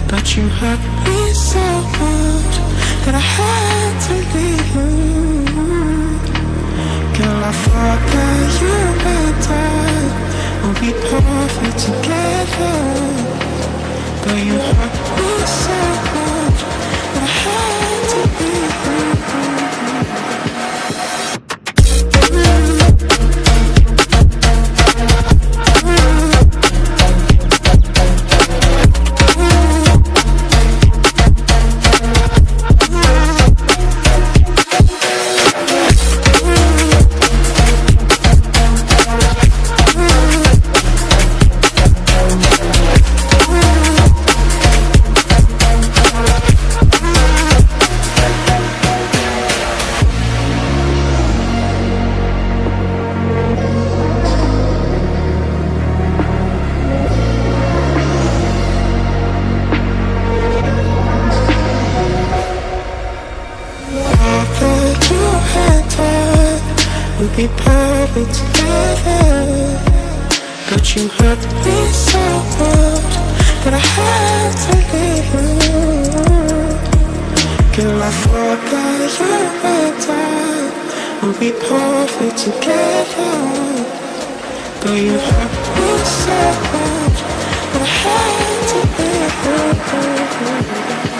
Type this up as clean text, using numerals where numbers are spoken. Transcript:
But you hurt me so much that I had to leave you. Girl, I thought that you were better, we'll be perfect together. But you hurt me so much that I had to leave you. We'll be perfect together. But you hurt me so much that I had to leave you. Girl, I thought that you were better, we'll be perfect together. But you hurt me so much that I had to leave you.